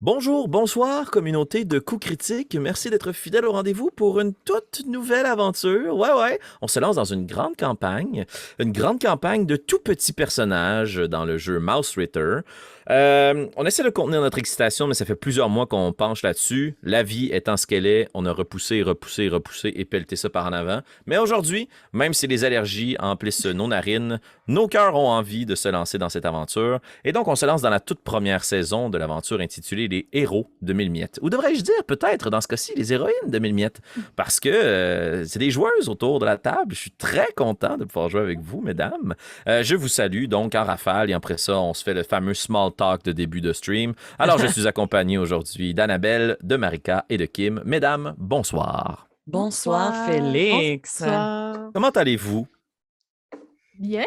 Bonjour, bonsoir, communauté de coups critiques. Merci d'être fidèle au rendez-vous pour une toute nouvelle aventure. Ouais, on se lance dans une grande campagne de tout petits personnages dans le jeu Mouse Ritter. On essaie de contenir notre excitation, mais ça fait plusieurs mois qu'on penche là-dessus. La vie étant ce qu'elle est, on a repoussé et pelleté ça par en avant. Mais aujourd'hui, même si les allergies emplissent nos narines, nos cœurs ont envie de se lancer dans cette aventure. Et donc, on se lance dans la toute première saison de l'aventure intitulée Les héros de Mille Miettes. Ou devrais-je dire, peut-être, dans ce cas-ci, les héroïnes de Mille Miettes. Parce que c'est des joueuses autour de la table. Je suis très content de pouvoir jouer avec vous, mesdames. Je vous salue donc en rafale et après ça, on se fait le fameux small talk de début de stream. Alors, je suis accompagné aujourd'hui d'Annabelle, de Marika et de Kim. Mesdames, bonsoir. Bonsoir, Félix. Bonsoir. Comment allez-vous? Bien.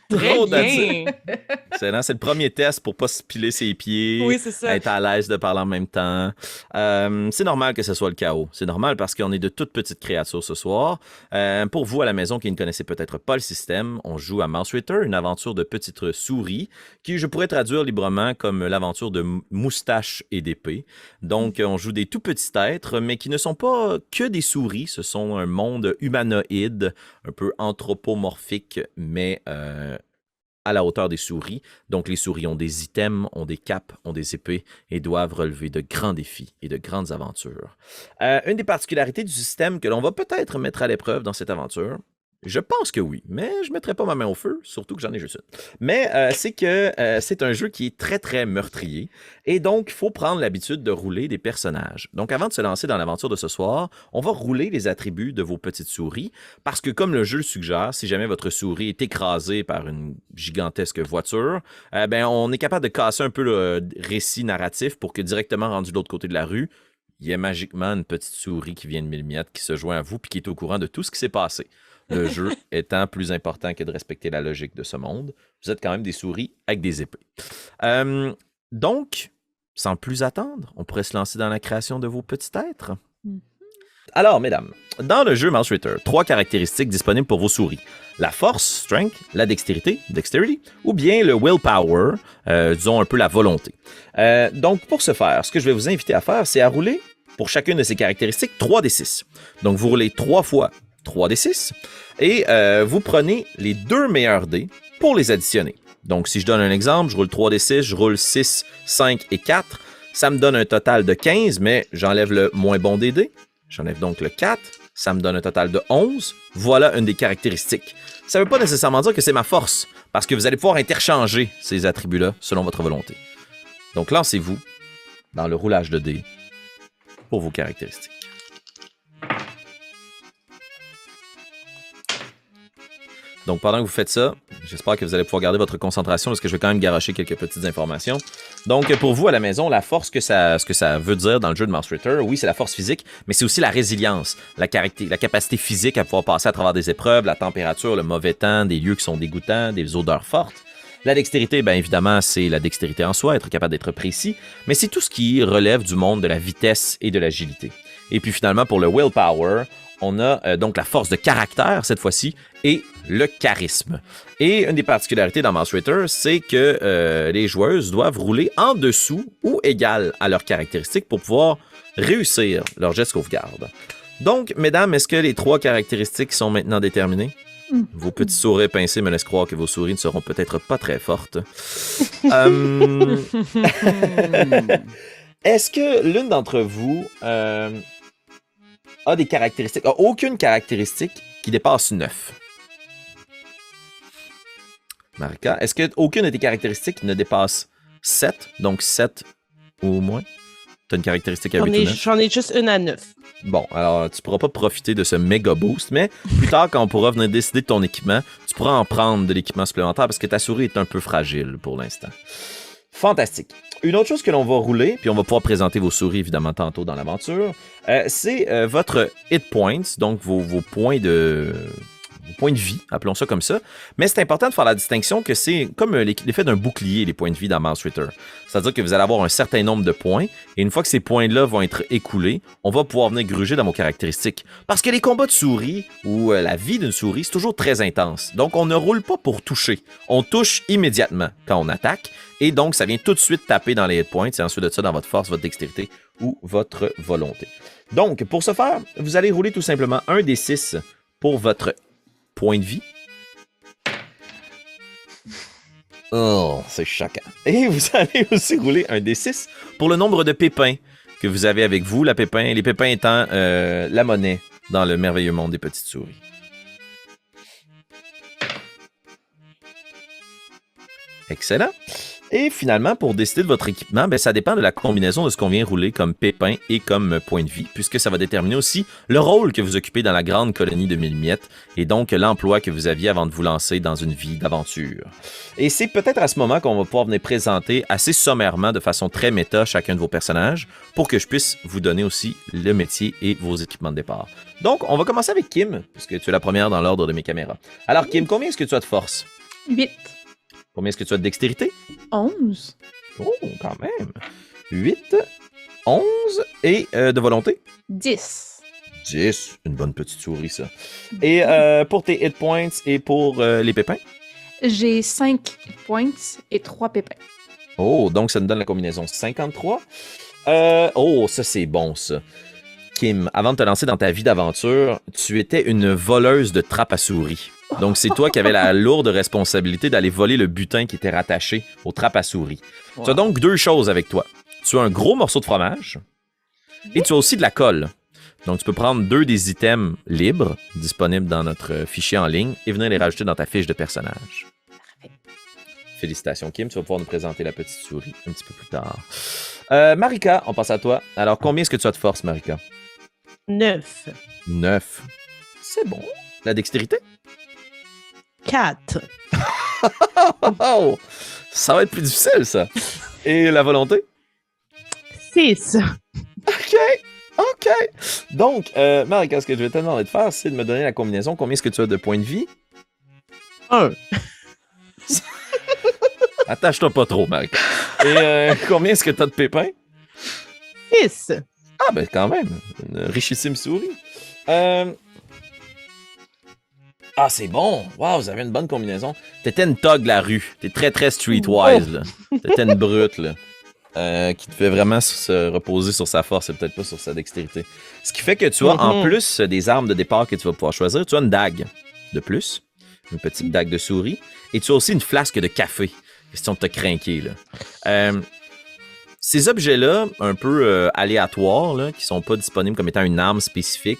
Très Drôle à bien. dire. Excellent. C'est le premier test pour pas se piler ses pieds, Oui, c'est ça. être à l'aise de parler en même temps. C'est normal que ce soit le chaos. C'est normal parce qu'on est de toutes petites créatures ce soir. Pour vous à la maison qui ne connaissez peut-être pas le système, on joue à Mouse Ritter, une aventure de petites souris qui je pourrais traduire librement comme l'aventure de moustache et d'épée. Donc, on joue des tout petits êtres, mais qui ne sont pas que des souris. Ce sont un monde humanoïde, un peu anthropomorphique, mais à la hauteur des souris. Donc, les souris ont des items, ont des capes, ont des épées et doivent relever de grands défis et de grandes aventures. Une des particularités du système que l'on va peut-être mettre à l'épreuve dans cette aventure, je pense que oui, mais je ne mettrai pas ma main au feu, surtout que j'en ai juste une. Mais c'est que c'est un jeu qui est très, très meurtrier et donc il faut prendre l'habitude de rouler des personnages. Donc, avant de se lancer dans l'aventure de ce soir, on va rouler les attributs de vos petites souris parce que, comme le jeu le suggère, si jamais votre souris est écrasée par une gigantesque voiture, ben, on est capable de casser un peu le récit narratif pour que directement rendu de l'autre côté de la rue, il y ait magiquement une petite souris qui vient de mille miettes qui se joint à vous puis qui est au courant de tout ce qui s'est passé. Le jeu étant plus important que de respecter la logique de ce monde, vous êtes quand même des souris avec des épées. Donc, sans plus attendre, on pourrait se lancer dans la création de vos petits êtres. Alors, mesdames, dans le jeu Mouse Ritter, 3 caractéristiques disponibles pour vos souris. La force, strength, la dextérité, dexterity, ou bien le willpower, disons un peu la volonté. Donc, pour ce faire, ce que je vais vous inviter à faire, c'est à rouler, pour chacune de ces caractéristiques, 3d6. Donc, vous roulez 3 fois 3d6 et vous prenez les 2 meilleurs dés pour les additionner. Donc, si je donne un exemple, je roule 3d6, je roule 6, 5 et 4. Ça me donne un total de 15, mais j'enlève le moins bon des dés. J'enlève donc le 4. Ça me donne un total de 11. Voilà une des caractéristiques. Ça ne veut pas nécessairement dire que c'est ma force, parce que vous allez pouvoir interchanger ces attributs-là selon votre volonté. Donc, lancez-vous dans le roulage de dés pour vos caractéristiques. Donc, pendant que vous faites ça, j'espère que vous allez pouvoir garder votre concentration parce que je vais quand même garocher quelques petites informations. Donc, pour vous à la maison, la force, ce que ça veut dire dans le jeu de Mouse Ritter, oui, c'est la force physique, mais c'est aussi la résilience, la capacité physique à pouvoir passer à travers des épreuves, la température, le mauvais temps, des lieux qui sont dégoûtants, des odeurs fortes. La dextérité, bien évidemment, c'est la dextérité en soi, être capable d'être précis, mais c'est tout ce qui relève du monde de la vitesse et de l'agilité. Et puis finalement, pour le willpower, on a donc la force de caractère cette fois-ci et le charisme. Et une des particularités dans Mouse Ritter, c'est que les joueuses doivent rouler en dessous ou égal à leurs caractéristiques pour pouvoir réussir leur jet de sauvegarde. Donc, mesdames, est-ce que les 3 caractéristiques sont maintenant déterminées? Vos petits sourires pincés me laissent croire que vos souris ne seront peut-être pas très fortes. Est-ce que l'une d'entre vous a des caractéristiques, a aucune caractéristique qui dépasse 9? Marika, est-ce qu'aucune de tes caractéristiques ne dépasse 7? Donc 7 ou moins? Tu as une caractéristique à 8 ou 9? J'en ai juste une à 9. Bon, alors tu pourras pas profiter de ce méga boost, mais plus tard, quand on pourra venir décider de ton équipement, tu pourras en prendre de l'équipement supplémentaire parce que ta souris est un peu fragile pour l'instant. Fantastique. Une autre chose que l'on va rouler, puis on va pouvoir présenter vos souris évidemment tantôt dans l'aventure, c'est votre hit points, donc vos points points de vie, appelons ça comme ça. Mais c'est important de faire la distinction que c'est comme l'effet d'un bouclier, les points de vie dans Mouse Ritter. C'est-à-dire que vous allez avoir un certain nombre de points, et une fois que ces points-là vont être écoulés, on va pouvoir venir gruger dans vos caractéristiques. Parce que les combats de souris, ou la vie d'une souris, c'est toujours très intense. Donc on ne roule pas pour toucher. On touche immédiatement quand on attaque, et donc ça vient tout de suite taper dans les hit points, et ensuite de ça dans votre force, votre dextérité ou votre volonté. Donc, pour ce faire, vous allez rouler tout simplement un des 6 pour votre point de vie. Oh, c'est choquant. Et vous allez aussi rouler un des 6 pour le nombre de pépins que vous avez avec vous. Les pépins étant la monnaie dans le merveilleux monde des petites souris. Excellent. Et finalement, pour décider de votre équipement, ben, ça dépend de la combinaison de ce qu'on vient rouler comme pépin et comme point de vie, puisque ça va déterminer aussi le rôle que vous occupez dans la grande colonie de 1000 miettes, et donc l'emploi que vous aviez avant de vous lancer dans une vie d'aventure. Et c'est peut-être à ce moment qu'on va pouvoir venir présenter assez sommairement, de façon très méta, chacun de vos personnages, pour que je puisse vous donner aussi le métier et vos équipements de départ. Donc, on va commencer avec Kim, puisque tu es la première dans l'ordre de mes caméras. Alors, Kim, combien est-ce que tu as de force? 8. Combien est-ce que tu as de dextérité? 11. Oh, quand même. 8, 11 et de volonté? 10. 10. Une bonne petite souris, ça. Et pour tes hit points et pour les pépins? J'ai 5 points et 3 pépins. Oh, donc ça nous donne la combinaison 53. Oh, ça c'est bon, ça. Kim, avant de te lancer dans ta vie d'aventure, tu étais une voleuse de trappes à souris. Donc, c'est toi qui avais la lourde responsabilité d'aller voler le butin qui était rattaché aux trappes à souris. Wow. Tu as donc 2 choses avec toi. Tu as un gros morceau de fromage et tu as aussi de la colle. Donc, tu peux prendre 2 des items libres disponibles dans notre fichier en ligne et venir les rajouter dans ta fiche de personnage. Félicitations, Kim. Tu vas pouvoir nous présenter la petite souris un petit peu plus tard. Marika, on passe à toi. Alors, combien est-ce que tu as de force, Marika? 9. 9. C'est bon. La dextérité? 4. Oh, ça va être plus difficile, ça. Et la volonté? 6. OK. Donc, Marika, ce que je vais te demander de faire, c'est de me donner la combinaison. Combien est-ce que tu as de points de vie? 1. Attache-toi pas trop, Marika. Et combien est-ce que tu as de pépins? 6. Ah, ben quand même. Une richissime souris. Ah, c'est bon. Wow, vous avez une bonne combinaison. T'étais une tog de la rue. T'es très, très streetwise, là. T'étais une brute, là. Qui devait vraiment se reposer sur sa force et peut-être pas sur sa dextérité. Ce qui fait que tu as, en plus des armes de départ que tu vas pouvoir choisir, tu as une dague de plus. Une petite dague de souris. Et tu as aussi une flasque de café. Question de te craquer, là. Ces objets-là, un peu aléatoires, là, qui sont pas disponibles comme étant une arme spécifique,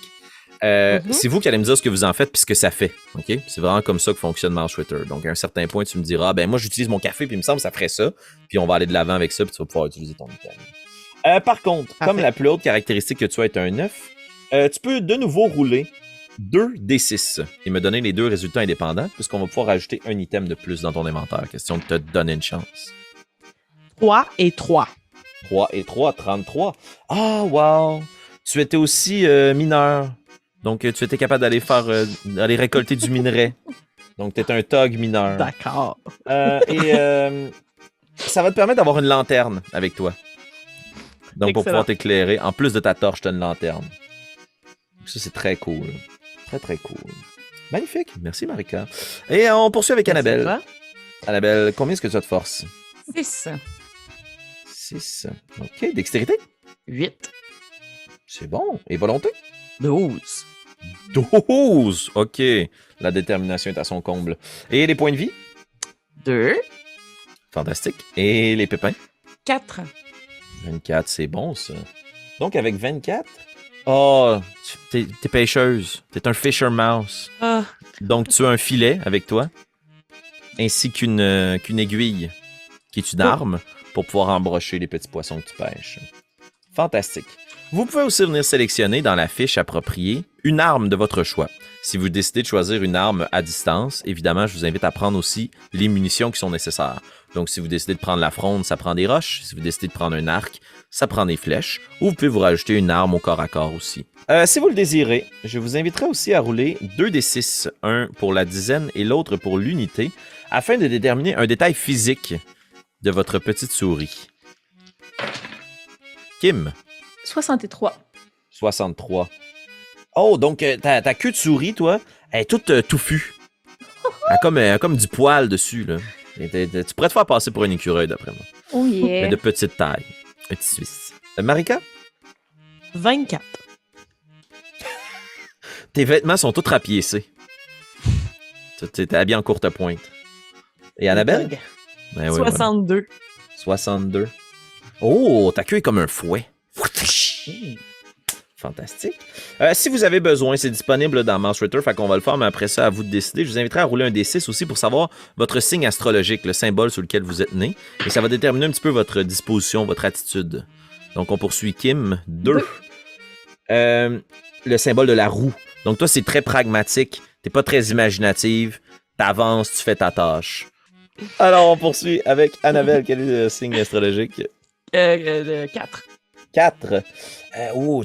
c'est vous qui allez me dire ce que vous en faites puis ce que ça fait. Okay? C'est vraiment comme ça que fonctionne Mouse Ritter. Donc, à un certain point, tu me diras, ben moi, j'utilise mon café puis il me semble que ça ferait ça. Puis on va aller de l'avant avec ça puis tu vas pouvoir utiliser ton item. Par contre, comme la plus haute caractéristique que tu as est un 9, tu peux de nouveau rouler 2 D6 et me donner les 2 résultats indépendants puisqu'on va pouvoir rajouter un item de plus dans ton inventaire. Question de te donner une chance. 3 et 3. 3 et 3, 33. Ah, wow! Tu étais aussi mineur. Donc, tu étais capable d'aller aller récolter du minerai. Donc, tu étais un thug mineur. D'accord. Ça va te permettre d'avoir une lanterne avec toi. Donc, pour Excellent. pouvoir t'éclairer, en plus de ta torche, tu as une lanterne. Ça, c'est très cool. Très, très cool. Magnifique. Merci, Marika. Et on poursuit avec Annabelle. Annabelle, combien est-ce que tu as de force? 6. 6. OK. Dextérité? 8. C'est bon. Et volonté? 12. 12! OK. La détermination est à son comble. Et les points de vie? 2. Fantastique. Et les pépins? 4. 24, c'est bon, ça. Donc, avec 24... Oh, t'es pêcheuse. T'es un fisher mouse. Ah. Donc, tu as un filet avec toi, ainsi qu'une aiguille, qui est une arme, pour pouvoir embrocher les petits poissons que tu pêches. Fantastique. Vous pouvez aussi venir sélectionner dans la fiche appropriée une arme de votre choix. Si vous décidez de choisir une arme à distance, évidemment, je vous invite à prendre aussi les munitions qui sont nécessaires. Donc, si vous décidez de prendre la fronde, ça prend des roches. Si vous décidez de prendre un arc, ça prend des flèches. Ou vous pouvez vous rajouter une arme au corps à corps aussi. Si vous le désirez, je vous inviterai aussi à rouler 2d6, un pour la dizaine et l'autre pour l'unité, afin de déterminer un détail physique de votre petite souris. Kim, 63. 63. Oh, donc ta queue de souris, toi, elle est toute touffue. Elle a comme du poil dessus, là. Tu pourrais te faire passer pour un écureuil, d'après moi. Oh yeah. Mais de petite taille. Un petit Suisse. Marika? 24. Tes vêtements sont tous rapiécés. T'es habillé en courte pointe. Et Annabelle? Ben oui, 62. voilà. 62. Oh, ta queue est comme un fouet. Fantastique. Si vous avez besoin, c'est disponible dans Mouse Ritter, fait qu'on va le faire, mais après ça, à vous de décider. Je vous inviterai à rouler un D6 aussi pour savoir votre signe astrologique, le symbole sur lequel vous êtes né. Et ça va déterminer un petit peu votre disposition, votre attitude. Donc, on poursuit Kim. 2. Le symbole de la roue. Donc, toi, c'est très pragmatique. T'es pas très imaginative. T'avances, tu fais ta tâche. Alors, on poursuit avec Annabelle. Quel est le signe astrologique? 4. 4.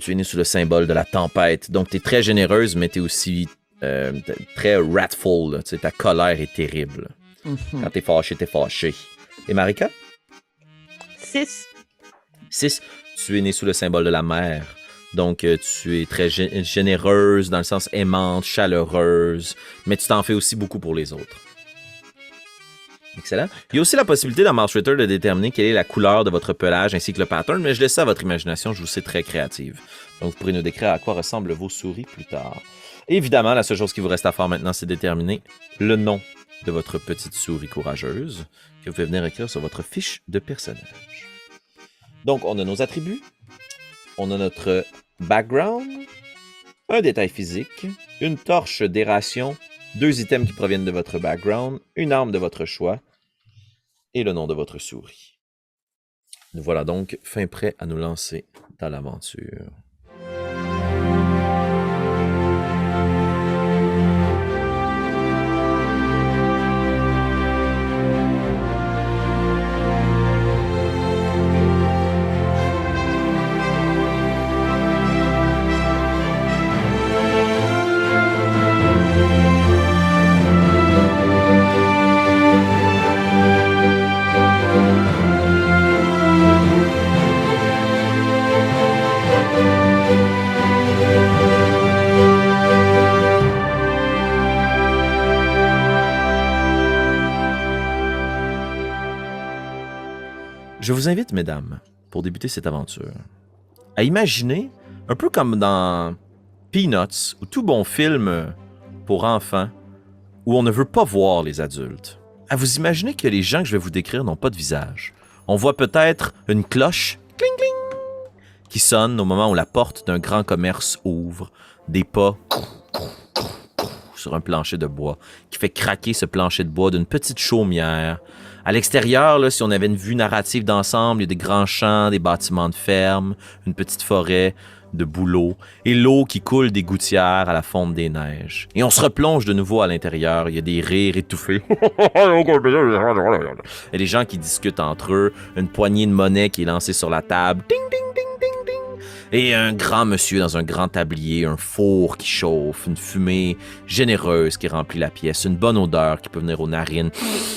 Tu es né sous le symbole de la tempête. Donc, tu es très généreuse, mais tu es aussi très wrathful. Là. Ta colère est terrible. Quand tu es fâché, tu es fâché. Et Marika? 6. 6. Tu es né sous le symbole de la mer. Donc, tu es très généreuse, dans le sens aimante, chaleureuse, mais tu t'en fais aussi beaucoup pour les autres. Excellent. Il y a aussi la possibilité dans Mouse Ritter de déterminer quelle est la couleur de votre pelage ainsi que le pattern, mais je laisse ça à votre imagination, je vous sais très créative. Donc, vous pourrez nous décrire à quoi ressemblent vos souris plus tard. Évidemment, la seule chose qui vous reste à faire maintenant, c'est déterminer le nom de votre petite souris courageuse que vous pouvez venir écrire sur votre fiche de personnage. Donc, on a nos attributs, on a notre background, un détail physique, une torche d'ération, 2 items qui proviennent de votre background, une arme de votre choix et le nom de votre souris. Nous voilà donc fin prêt à nous lancer dans l'aventure. Je vous invite, mesdames, pour débuter cette aventure, à imaginer, un peu comme dans Peanuts, ou tout bon film pour enfants, où on ne veut pas voir les adultes, à vous imaginer que les gens que je vais vous décrire n'ont pas de visage. On voit peut-être une cloche, cling cling, qui sonne au moment où la porte d'un grand commerce ouvre, des pas sur un plancher de bois, qui fait craquer ce plancher de bois d'une petite chaumière. À l'extérieur, là, si on avait une vue narrative d'ensemble, il y a des grands champs, des bâtiments de ferme, une petite forêt de bouleaux, et l'eau qui coule des gouttières à la fonte des neiges. Et on se replonge de nouveau à l'intérieur, il y a des rires étouffés. Et des gens qui discutent entre eux, une poignée de monnaie qui est lancée sur la table. Ding, ding, ding, ding, ding. Et un grand monsieur dans un grand tablier, un four qui chauffe, une fumée généreuse qui remplit la pièce, une bonne odeur qui peut venir aux narines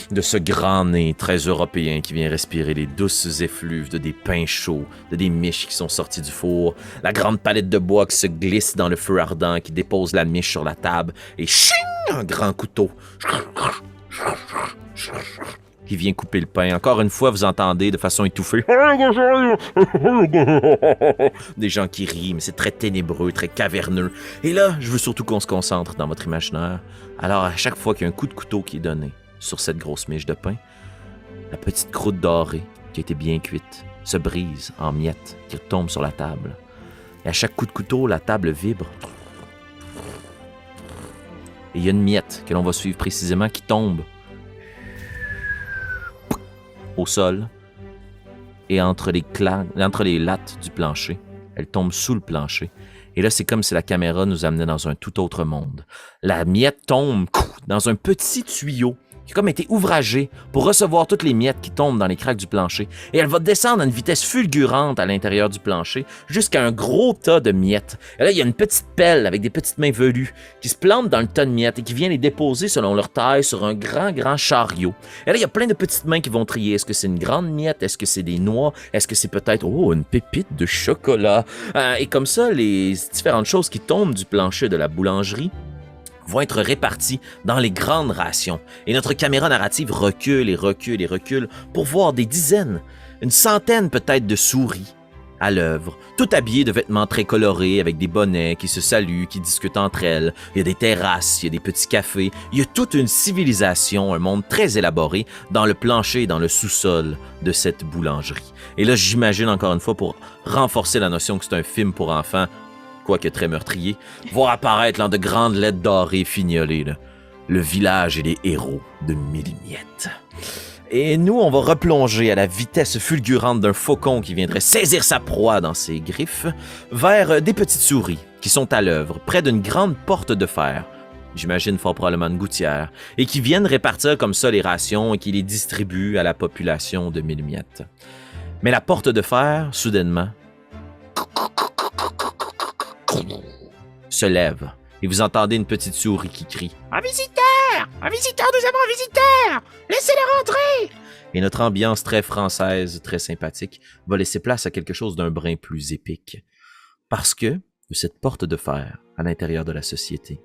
de ce grand nez très européen qui vient respirer les douces effluves de des pains chauds, de des miches qui sont sorties du four, la grande palette de bois qui se glisse dans le feu ardent, qui dépose la miche sur la table, et ching, un grand couteau qui vient couper le pain. Encore une fois, vous entendez de façon étouffée des gens qui rient, mais c'est très ténébreux, très caverneux. Et là, je veux surtout qu'on se concentre dans votre imaginaire. Alors, à chaque fois qu'il y a un coup de couteau qui est donné sur cette grosse miche de pain, la petite croûte dorée, qui a été bien cuite, se brise en miettes qui retombent sur la table. Et à chaque coup de couteau, la table vibre. Et il y a une miette que l'on va suivre précisément qui tombe au sol et entre les lattes du plancher. Elle tombe sous le plancher. Et là, c'est comme si la caméra nous amenait dans un tout autre monde. La miette tombe dans un petit tuyau qui a comme été ouvragée pour recevoir toutes les miettes qui tombent dans les craques du plancher. Et elle va descendre à une vitesse fulgurante à l'intérieur du plancher jusqu'à un gros tas de miettes. Et là, il y a une petite pelle avec des petites mains velues qui se plante dans le tas de miettes et qui vient les déposer selon leur taille sur un grand chariot. Et là, il y a plein de petites mains qui vont trier. Est-ce que c'est une grande miette? Est-ce que c'est des noix? Est-ce que c'est peut-être, une pépite de chocolat? Et comme ça, les différentes choses qui tombent du plancher de la boulangerie vont être répartis dans les grandes rations. Et notre caméra narrative recule et recule et recule pour voir des dizaines, une centaine peut-être de souris à l'œuvre, toutes habillées de vêtements très colorés, avec des bonnets qui se saluent, qui discutent entre elles. Il y a des terrasses, il y a des petits cafés. Il y a toute une civilisation, un monde très élaboré dans le plancher et dans le sous-sol de cette boulangerie. Et là, j'imagine encore une fois, pour renforcer la notion que c'est un film pour enfants, quoique très meurtrier, voir apparaître dans de grandes lettres dorées fignolées, là, le village et les héros de Millimiette. Et nous, on va replonger à la vitesse fulgurante d'un faucon qui viendrait saisir sa proie dans ses griffes vers des petites souris qui sont à l'œuvre près d'une grande porte de fer, j'imagine fort probablement une gouttière, et qui viennent répartir comme ça les rations et qui les distribuent à la population de Millimiette. Mais la porte de fer, soudainement, se lève et vous entendez une petite souris qui crie « Un visiteur! Un visiteur! Nous avons un visiteur! Laissez-le rentrer! » Et notre ambiance très française, très sympathique, va laisser place à quelque chose d'un brin plus épique. Parce que, de cette porte de fer à l'intérieur de la société,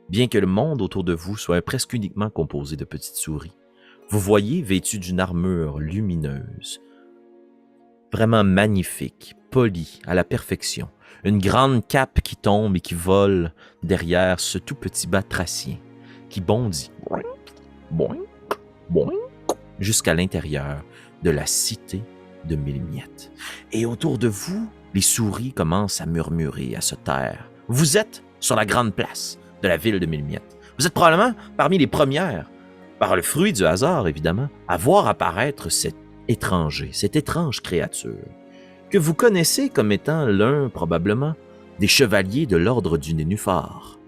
bien que le monde autour de vous soit presque uniquement composé de petites souris, vous voyez vêtu d'une armure lumineuse, vraiment magnifique, polie à la perfection, une grande cape qui tombe et qui vole derrière ce tout petit batracien qui bondit boing, boing, jusqu'à l'intérieur de la cité de Millimiette. Et autour de vous, les souris commencent à murmurer, à se taire. Vous êtes sur la grande place de la ville de Millimiette. Vous êtes probablement parmi les premières, par le fruit du hasard évidemment, à voir apparaître cet étranger, cette étrange créature, que vous connaissez comme étant l'un, probablement, des chevaliers de l'ordre du Nénuphar.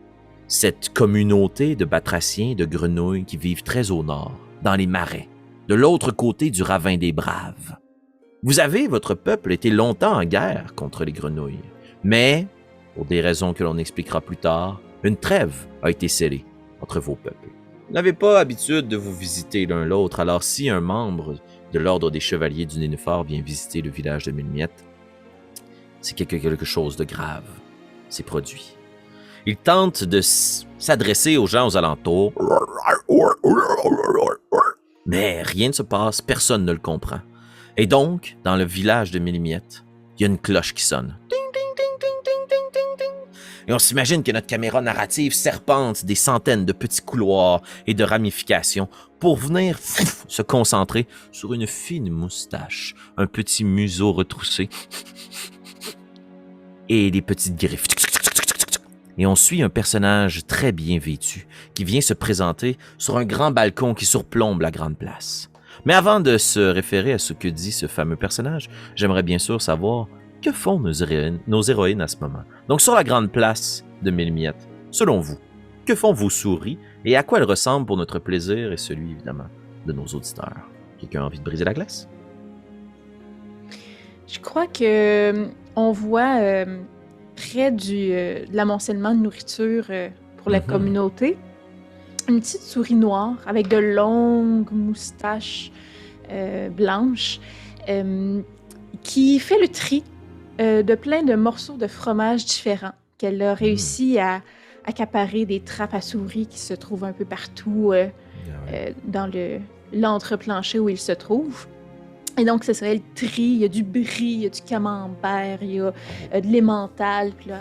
Cette communauté de batraciens et de grenouilles qui vivent très au nord, dans les marais, de l'autre côté du ravin des Braves. Vous avez, votre peuple, été longtemps en guerre contre les grenouilles, mais, pour des raisons que l'on expliquera plus tard, une trêve a été scellée entre vos peuples. Vous n'avez pas habitude de vous visiter l'un l'autre, alors si un membre de l'ordre des chevaliers du Nénuphar vient visiter le village de Millimiette, c'est que quelque chose de grave s'est produit. Il tente de s'adresser aux gens aux alentours, mais rien ne se passe, personne ne le comprend. Et donc, dans le village de Millimiette, il y a une cloche qui sonne. Et on s'imagine que notre caméra narrative serpente des centaines de petits couloirs et de ramifications pour venir se concentrer sur une fine moustache, un petit museau retroussé et des petites griffes. Et on suit un personnage très bien vêtu qui vient se présenter sur un grand balcon qui surplombe la grande place. Mais avant de se référer à ce que dit ce fameux personnage, j'aimerais bien sûr savoir que font nos héroïnes à ce moment. Donc sur la grande place de Millimiette, selon vous, que font vos souris et à quoi elles ressemblent pour notre plaisir et celui évidemment de nos auditeurs? Quelqu'un a envie de briser la glace? Je crois que on voit près de l'amoncellement de nourriture pour la communauté une petite souris noire avec de longues moustaches blanches qui fait le tri de plein de morceaux de fromage différents qu'elle a réussi à accaparer des trappes à souris qui se trouvent un peu partout dans l'entreplancher où il se trouve. Et donc, c'est ça, elle trie, il y a du brie, il y a du camembert, il y a de l'emmental, puis là,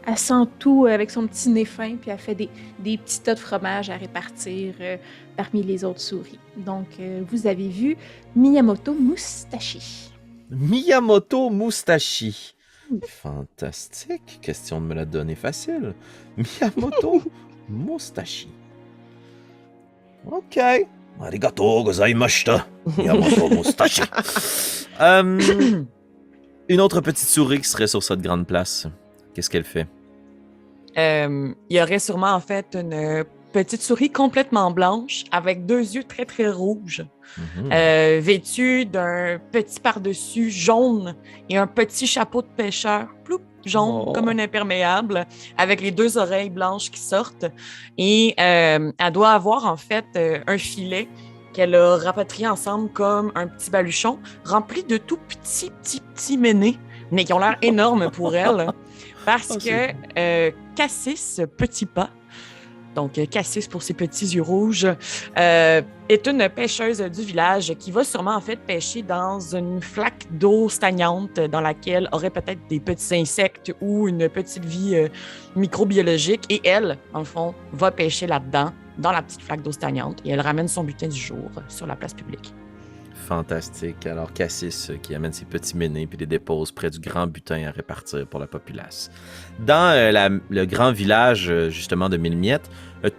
elle sent tout avec son petit nez fin, puis elle fait des petits tas de fromage à répartir parmi les autres souris. Donc, vous avez vu Miyamoto Mustachi. Miyamoto Mustachi. Fantastique. Question de me la donner facile. Miyamoto Mustachi. OK. Arigato gozaimashita. Miyamoto Mustachi. Une autre petite souris qui serait sur cette grande place. Qu'est-ce qu'elle fait? Il y aurait sûrement en fait une petite souris complètement blanche avec 2 yeux très, très rouges, Mhm. vêtue d'un petit par-dessus jaune et un petit chapeau de pêcheur, ploup, jaune Oh. comme un imperméable, avec les 2 oreilles blanches qui sortent. Et elle doit avoir en fait un filet qu'elle a rapatrié ensemble comme un petit baluchon rempli de tout petits ménés, mais qui ont l'air énormes pour elle. Parce Oh, que c'est Cassis Petit Pas, donc Cassis pour ses petits yeux rouges, est une pêcheuse du village qui va sûrement en fait pêcher dans une flaque d'eau stagnante dans laquelle aurait peut-être des petits insectes ou une petite vie microbiologique. Et elle, en le fond, va pêcher là-dedans, dans la petite flaque d'eau stagnante, et elle ramène son butin du jour sur la place publique. fantastique. Alors, Cassis qui amène ses petits ménés puis les dépose près du grand butin à répartir pour la populace. Dans le grand village, justement, de Mille-Miettes,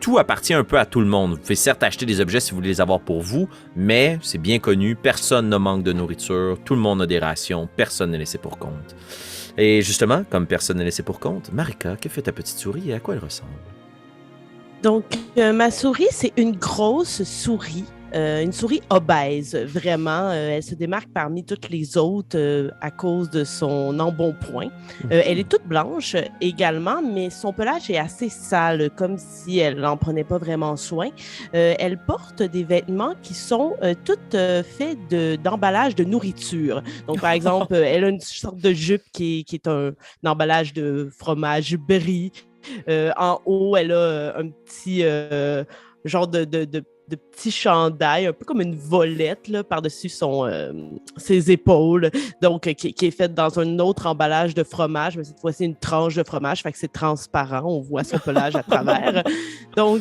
tout appartient un peu à tout le monde. Vous pouvez certes acheter des objets si vous voulez les avoir pour vous, mais c'est bien connu, personne ne manque de nourriture, tout le monde a des rations, personne n'est laissé pour compte. Et justement, comme personne n'est laissé pour compte, Marika, que fait ta petite souris et à quoi elle ressemble? Donc, ma souris, c'est une grosse souris. Une souris obèse, vraiment. Elle se démarque parmi toutes les autres à cause de son embonpoint. Elle est toute blanche également, mais son pelage est assez sale, comme si elle n'en prenait pas vraiment soin. Elle porte des vêtements qui sont toutes faits d'emballage de nourriture. Donc, par exemple, elle a une sorte de jupe qui est un emballage de fromage brie. En haut, elle a un petit genre de petit chandail, un peu comme une volette là, par-dessus ses épaules, donc qui est faite dans un autre emballage de fromage, mais cette fois-ci une tranche de fromage, fait que c'est transparent, on voit son pelage à travers. Donc,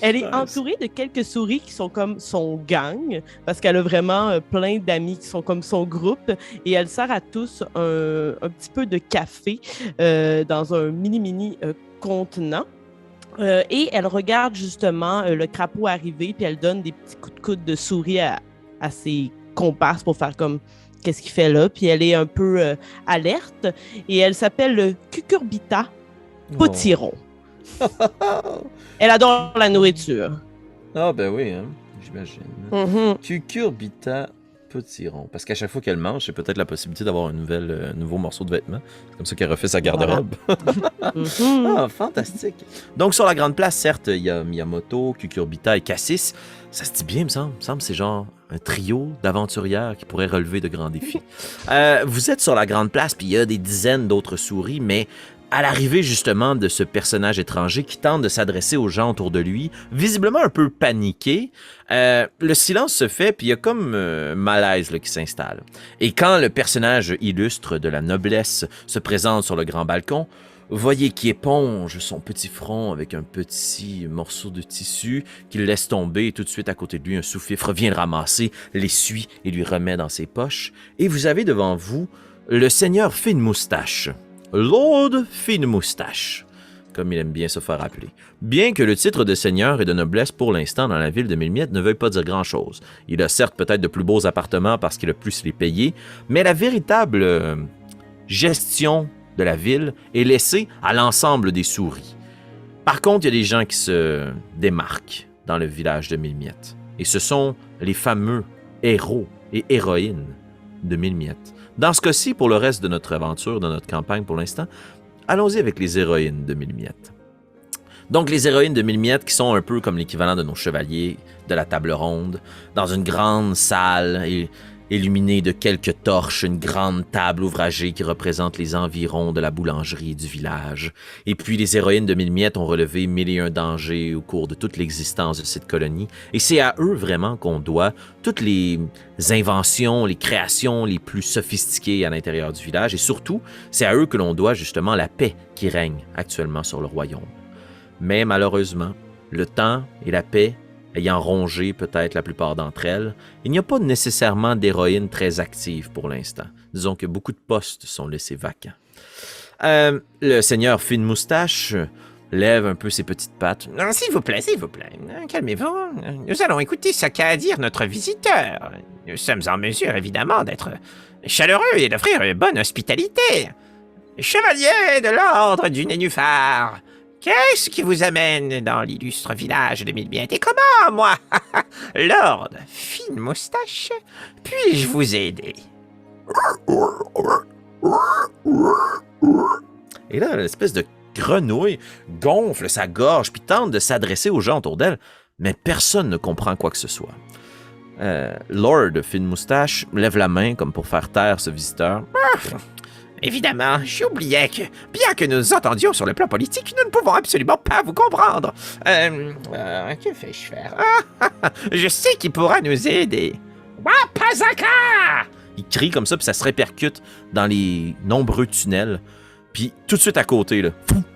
elle est entourée de quelques souris qui sont comme son gang, parce qu'elle a vraiment plein d'amis qui sont comme son groupe, et elle sert à tous un petit peu de café dans un mini contenant. Et elle regarde justement le crapaud arriver, puis elle donne des petits coups de coude de souris à ses comparses pour faire comme qu'est-ce qu'il fait là. Puis elle est un peu alerte et elle s'appelle Cucurbita Potiron. Elle adore la nourriture. Ah ben oui, hein, j'imagine. Mm-hmm. Cucurbita Potiron. Parce qu'à chaque fois qu'elle mange, c'est peut-être la possibilité d'avoir un nouveau morceau de vêtement. C'est comme ça qu'elle refait sa garde-robe. Mm-hmm. Ah, fantastique. Donc, sur la grande place, certes, il y a Miyamoto, Cucurbita et Cassis. Ça se dit bien, me semble. C'est genre un trio d'aventurières qui pourrait relever de grands défis. Vous êtes sur la grande place, puis il y a des dizaines d'autres souris, mais à l'arrivée justement de ce personnage étranger qui tente de s'adresser aux gens autour de lui, visiblement un peu paniqué, le silence se fait, puis il y a comme un malaise là, qui s'installe. Et quand le personnage illustre de la noblesse se présente sur le grand balcon, voyez qu'il éponge son petit front avec un petit morceau de tissu qu'il laisse tomber, et tout de suite à côté de lui, un sous-fifre vient le ramasser, l'essuie et lui remet dans ses poches. Et vous avez devant vous le seigneur Fine Moustache. Lord Fine Moustache, comme il aime bien se faire appeler. Bien que le titre de seigneur et de noblesse pour l'instant dans la ville de Mille-Miettes ne veuille pas dire grand-chose. Il a certes peut-être de plus beaux appartements parce qu'il a pu se les payer, mais la véritable gestion de la ville est laissée à l'ensemble des souris. Par contre, il y a des gens qui se démarquent dans le village de Mille-Miettes. Et ce sont les fameux héros et héroïnes de Mille-Miettes. Dans ce cas-ci, pour le reste de notre aventure, de notre campagne pour l'instant, allons-y avec les héroïnes de Mille-Miettes. Donc, les héroïnes de Mille-Miettes qui sont un peu comme l'équivalent de nos chevaliers de la table ronde, dans une grande salle illuminée de quelques torches, une grande table ouvragée qui représente les environs de la boulangerie du village. Et puis, les héroïnes de Mille-Miettes ont relevé 1001 dangers au cours de toute l'existence de cette colonie. Et c'est à eux vraiment qu'on doit toutes les inventions, les créations les plus sophistiquées à l'intérieur du village. Et surtout, c'est à eux que l'on doit justement la paix qui règne actuellement sur le royaume. Mais malheureusement, le temps et la paix ayant rongé peut-être la plupart d'entre elles, il n'y a pas nécessairement d'héroïnes très actives pour l'instant. Disons que beaucoup de postes sont laissés vacants. Le seigneur Fine Moustache lève un peu ses petites pattes. « S'il vous plaît, calmez-vous. Nous allons écouter ce qu'a à dire notre visiteur. Nous sommes en mesure, évidemment, d'être chaleureux et d'offrir une bonne hospitalité. Chevalier de l'ordre du Nénuphar, Qu'est-ce qui vous amène dans l'illustre village de Milbiette? Et comment, moi, Lord Fine Moustache, puis-je vous aider? Et là, l'espèce de grenouille gonfle sa gorge puis tente de s'adresser aux gens autour d'elle, mais personne ne comprend quoi que ce soit. Lord Fine Moustache lève la main comme pour faire taire ce visiteur. Évidemment, j'oubliais que, bien que nous entendions sur le plan politique, nous ne pouvons absolument pas vous comprendre. Que fais-je faire? Je sais qui pourra nous aider. Wapazaka! Il crie comme ça, puis ça se répercute dans les nombreux tunnels. Puis tout de suite à côté, là,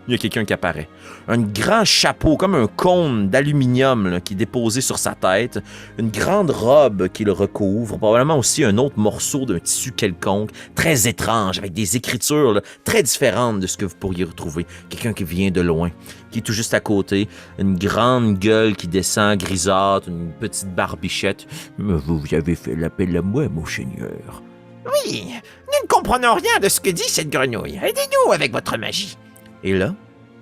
il y a quelqu'un qui apparaît. Un grand chapeau, comme un cône d'aluminium là, qui est déposé sur sa tête. Une grande robe qui le recouvre. Probablement aussi un autre morceau d'un tissu quelconque, très étrange, avec des écritures là, très différentes de ce que vous pourriez retrouver. Quelqu'un qui vient de loin, qui est tout juste à côté. Une grande gueule qui descend, grisâtre, une petite barbichette. « Vous avez fait l'appel à moi, mon seigneur. » Oui, nous ne comprenons rien de ce que dit cette grenouille. Aidez-nous avec votre magie. Et là,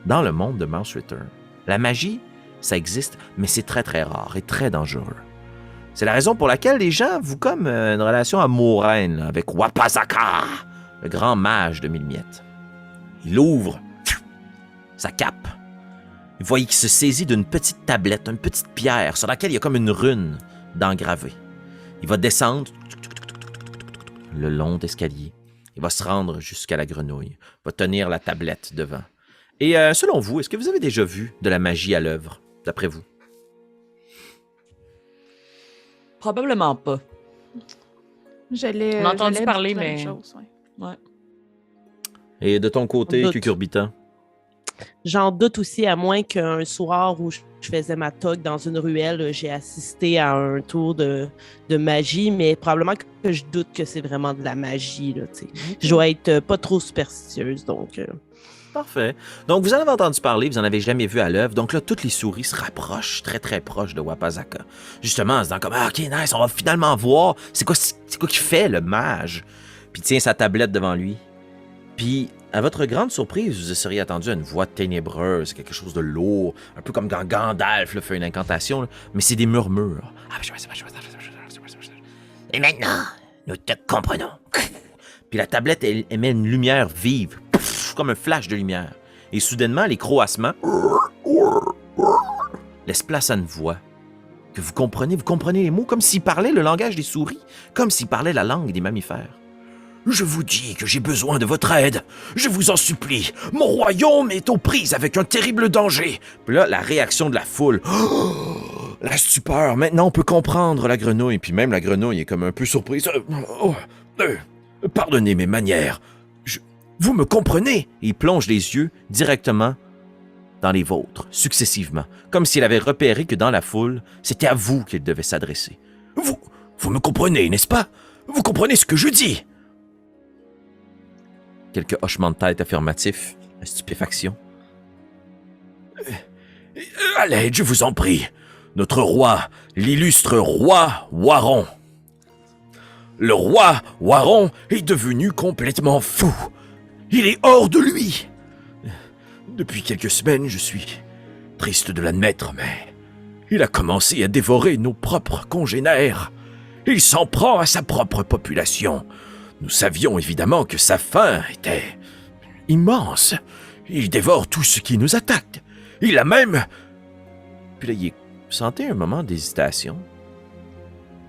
dans le monde de Mouse Ritter, la magie, ça existe, mais c'est très très rare et très dangereux. C'est la raison pour laquelle les gens vouent comme une relation amoureuse avec Wapazaka, le grand mage de Milmiette. Il ouvre sa cape. Vous voyez qu'il se saisit d'une petite tablette, une petite pierre sur laquelle il y a comme une rune d'engravé. Il va descendre le long d'escalier. Il va se rendre jusqu'à la grenouille. Il va tenir la tablette devant. Et selon vous, est-ce que vous avez déjà vu de la magie à l'œuvre, d'après vous? Probablement pas. J'allais. On a entendu j'allais parler, dire la même mais- chose, ouais. Ouais. Et de ton côté, Doute. Cucurbita? J'en doute aussi, à moins qu'un soir où je faisais ma toque dans une ruelle, j'ai assisté à un tour de magie, mais probablement que je doute que c'est vraiment de la magie. Là, tu sais. Je dois être pas trop superstitieuse, donc... Parfait. Donc, vous en avez entendu parler, vous en avez jamais vu à l'œuvre. Donc là, toutes les souris se rapprochent très, très proches de Wapazaka. Justement, en se disant comme « Ah, OK, nice, on va finalement voir c'est quoi qui fait le mage. » Puis il tient sa tablette devant lui. Puis, à votre grande surprise, vous seriez attendu à une voix ténébreuse, quelque chose de lourd, un peu comme quand Gandalf là, fait une incantation, là, mais c'est des murmures. Et maintenant, nous te comprenons. Puis la tablette elle émet une lumière vive, pouf, comme un flash de lumière. Et soudainement, les croassements laissent place à une voix que vous comprenez les mots comme s'il parlait le langage des souris, comme s'il parlait la langue des mammifères. Je vous dis que j'ai besoin de votre aide. Je vous en supplie. Mon royaume est aux prises avec un terrible danger. Puis là, la réaction de la foule. Oh, la stupeur. Maintenant, on peut comprendre la grenouille. Puis même la grenouille est comme un peu surprise. Pardonnez mes manières. Vous me comprenez? Il plonge les yeux directement dans les vôtres, successivement, comme s'il avait repéré que dans la foule, c'était à vous qu'il devait s'adresser. Vous me comprenez, n'est-ce pas? Vous comprenez ce que je dis? Quelques hochements de tête affirmatifs, la stupéfaction. À l'aide, je vous en prie. Notre roi, l'illustre roi Waron. Le roi Waron est devenu complètement fou. Il est hors de lui. Depuis quelques semaines, je suis triste de l'admettre, mais il a commencé à dévorer nos propres congénères. Il s'en prend à sa propre population. Nous savions évidemment que sa faim était immense. Il dévore tout ce qui nous attaque. Il a même... Puis là, vous sentez un moment d'hésitation.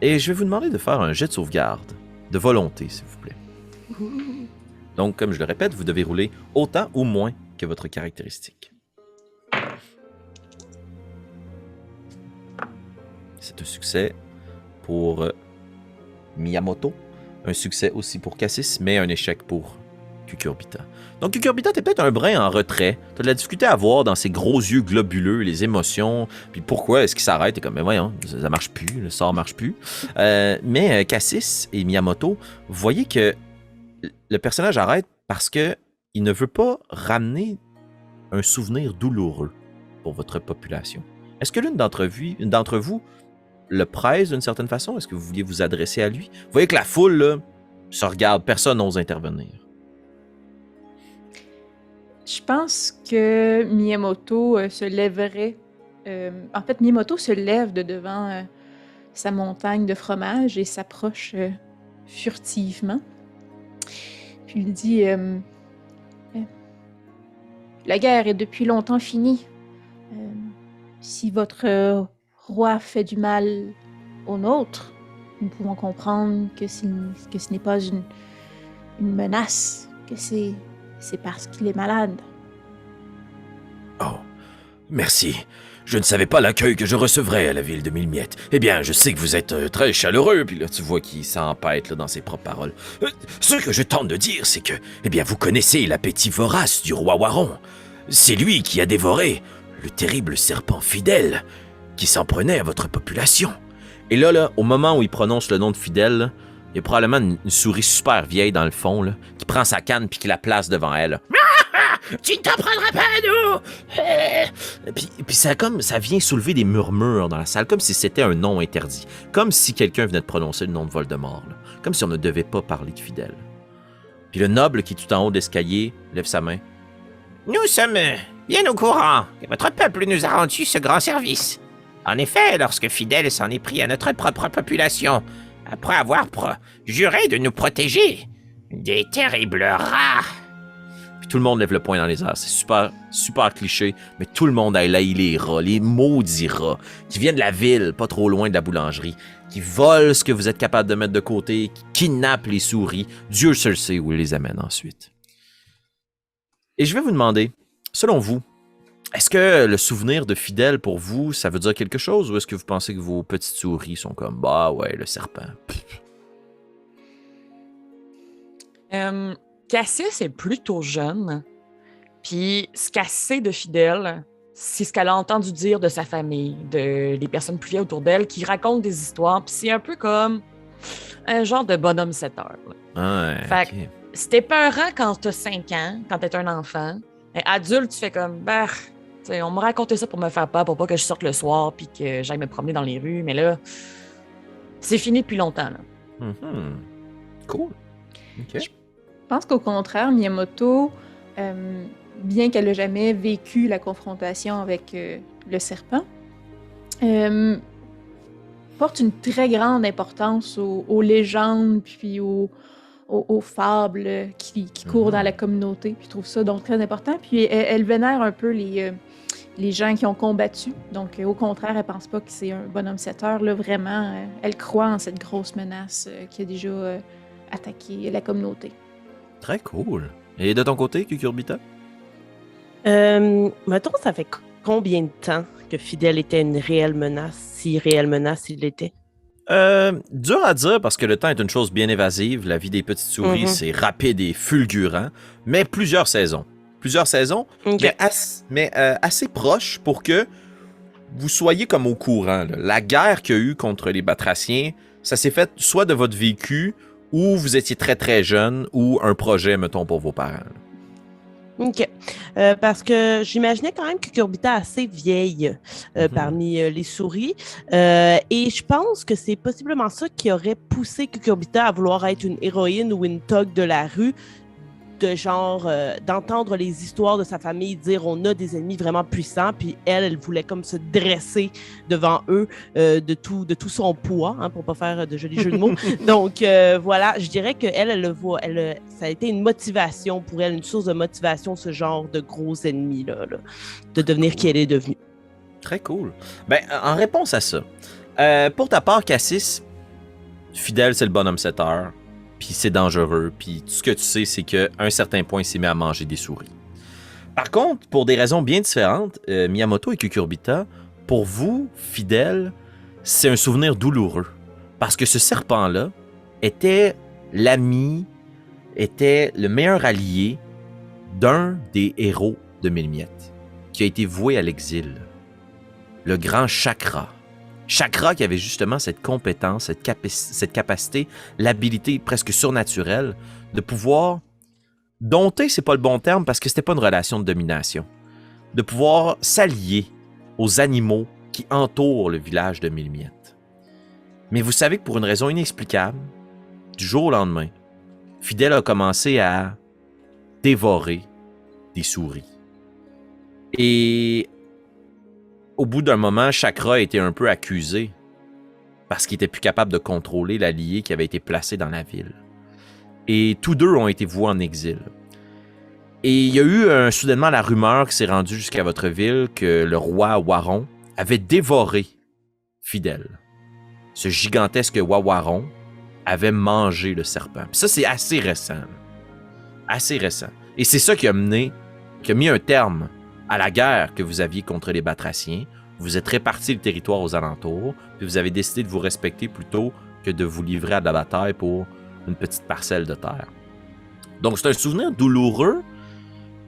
Et je vais vous demander de faire un jet de sauvegarde, de volonté, s'il vous plaît. Donc, comme je le répète, vous devez rouler autant ou moins que votre caractéristique. C'est un succès pour Miyamoto. Un succès aussi pour Cassis, mais un échec pour Cucurbita. Donc, Cucurbita, t'es peut-être un brin en retrait. T'as de la difficulté à voir dans ses gros yeux globuleux les émotions. Puis pourquoi est-ce qu'il s'arrête? T'es comme, mais voyons, ça marche plus, le sort marche plus. Mais Cassis et Miyamoto, vous voyez que le personnage arrête parce que il ne veut pas ramener un souvenir douloureux pour votre population. Est-ce que l'une d'entre vous le presse d'une certaine façon? Est-ce que vous vouliez vous adresser à lui? Vous voyez que la foule là, se regarde, personne n'ose intervenir. Je pense que Miyamoto se lèverait. En fait, Miyamoto se lève de devant sa montagne de fromage et s'approche furtivement. Puis il dit la guerre est depuis longtemps finie. Si votre roi fait du mal au nôtre, nous pouvons comprendre que ce n'est pas une menace, que c'est parce qu'il est malade. Oh, merci. Je ne savais pas l'accueil que je recevrais à la ville de Mille-Miettes. Eh bien, je sais que vous êtes très chaleureux. Puis là, tu vois qu'il s'empête là, dans ses propres paroles. Ce que je tente de dire, c'est que, eh bien, vous connaissez l'appétit vorace du roi Waron. C'est lui qui a dévoré le terrible serpent fidèle qui s'en prenait à votre population. Et là, au moment où il prononce le nom de Fidèle, là, il y a probablement une souris super vieille dans le fond, là, qui prend sa canne puis qui la place devant elle. Là. Tu ne t'en prendras pas à nous! Puis ça vient soulever des murmures dans la salle, comme si c'était un nom interdit. Comme si quelqu'un venait de prononcer le nom de Voldemort. Là. Comme si on ne devait pas parler de Fidèle. Puis le noble qui est tout en haut de l'escalier lève sa main. Nous sommes bien au courant que votre peuple nous a rendu ce grand service. En effet, lorsque Fidèle s'en est pris à notre propre population, après avoir juré de nous protéger des terribles rats. Puis tout le monde lève le poing dans les airs. C'est super, super cliché, mais tout le monde a haï les rats, les maudits rats, qui viennent de la ville, pas trop loin de la boulangerie, qui volent ce que vous êtes capable de mettre de côté, qui kidnappent les souris. Dieu seul sait où ils les amène ensuite. Et je vais vous demander, selon vous, est-ce que le souvenir de Fidèle, pour vous, ça veut dire quelque chose, ou est-ce que vous pensez que vos petites souris sont comme, bah ouais, le serpent? Cassius est plutôt jeune, puis ce qu'elle sait de Fidèle, c'est ce qu'elle a entendu dire de sa famille, des personnes plus vieilles autour d'elle, qui racontent des histoires, puis c'est un peu comme un genre de bonhomme 7 heures. Ouais, Fait que c'était peurant quand t'as 5 ans, quand t'es un enfant. Et adulte, tu fais comme, on m'a raconté ça pour me faire peur, pour pas que je sorte le soir puis que j'aille me promener dans les rues, mais là, c'est fini depuis longtemps. Là. Cool. OK. Je pense qu'au contraire, Miyamoto, bien qu'elle n'ait jamais vécu la confrontation avec le serpent, porte une très grande importance aux légendes puis aux fables qui courent dans la communauté. Puis je trouve ça donc très important. Puis elle vénère un peu les gens qui ont combattu. Donc au contraire, elle pense pas que c'est un bonhomme 7 heures. Là, vraiment, elle croit en cette grosse menace qui a déjà attaqué la communauté. Très cool. Et de ton côté, Cucurbita? Mettons, ça fait combien de temps que Fidèle était une réelle menace, si réelle menace il l'était? Dur à dire parce que le temps est une chose bien évasive. La vie des petites souris, c'est rapide et fulgurant. Mais plusieurs saisons. Okay. Mais assez proches pour que vous soyez comme au courant. Là. La guerre qu'il y a eu contre les Batraciens, ça s'est fait soit de votre vécu, ou vous étiez très très jeune, ou un projet, mettons, pour vos parents. Là. OK. Parce que j'imaginais quand même que Cucurbita est assez vieille parmi les souris. Et je pense que c'est possiblement ça qui aurait poussé Cucurbita à vouloir être une héroïne ou une togue de la rue, de genre d'entendre les histoires de sa famille dire on a des ennemis vraiment puissants, puis elle voulait comme se dresser devant eux de tout son poids, hein, pour pas faire de jolis jeux de mots. Donc voilà, je dirais que ça a été une motivation pour elle, une source de motivation, ce genre de gros ennemis là, de devenir qui elle est devenue. Très cool. Ben, en réponse à ça, pour ta part, Cassis, Fidèle, c'est le bonhomme 7 heures. Puis c'est dangereux, puis tout ce que tu sais, c'est qu'à un certain point, il s'est mis à manger des souris. Par contre, pour des raisons bien différentes, Miyamoto et Cucurbita, pour vous, Fidèle, c'est un souvenir douloureux. Parce que ce serpent-là était l'ami, était le meilleur allié d'un des héros de Mille-Miettes, qui a été voué à l'exil. Le grand Chakra. Chakra qui avait justement cette compétence, cette capacité, l'habilité presque surnaturelle de pouvoir dompter, c'est pas le bon terme parce que c'était pas une relation de domination, de pouvoir s'allier aux animaux qui entourent le village de Mille-Miettes. Mais vous savez que pour une raison inexplicable, du jour au lendemain, Fidèle a commencé à dévorer des souris. Et au bout d'un moment, Chakra était un peu accusé parce qu'il était plus capable de contrôler l'allié qui avait été placé dans la ville. Et tous deux ont été voués en exil. Et il y a eu soudainement la rumeur qui s'est rendue jusqu'à votre ville que le roi Waron avait dévoré Fidèle. Ce gigantesque Wawaron avait mangé le serpent. Puis ça, c'est assez récent. Assez récent. Et c'est ça qui a mis un terme à la guerre que vous aviez contre les Batraciens. Vous êtes répartis le territoire aux alentours, puis vous avez décidé de vous respecter plutôt que de vous livrer à de la bataille pour une petite parcelle de terre. Donc c'est un souvenir douloureux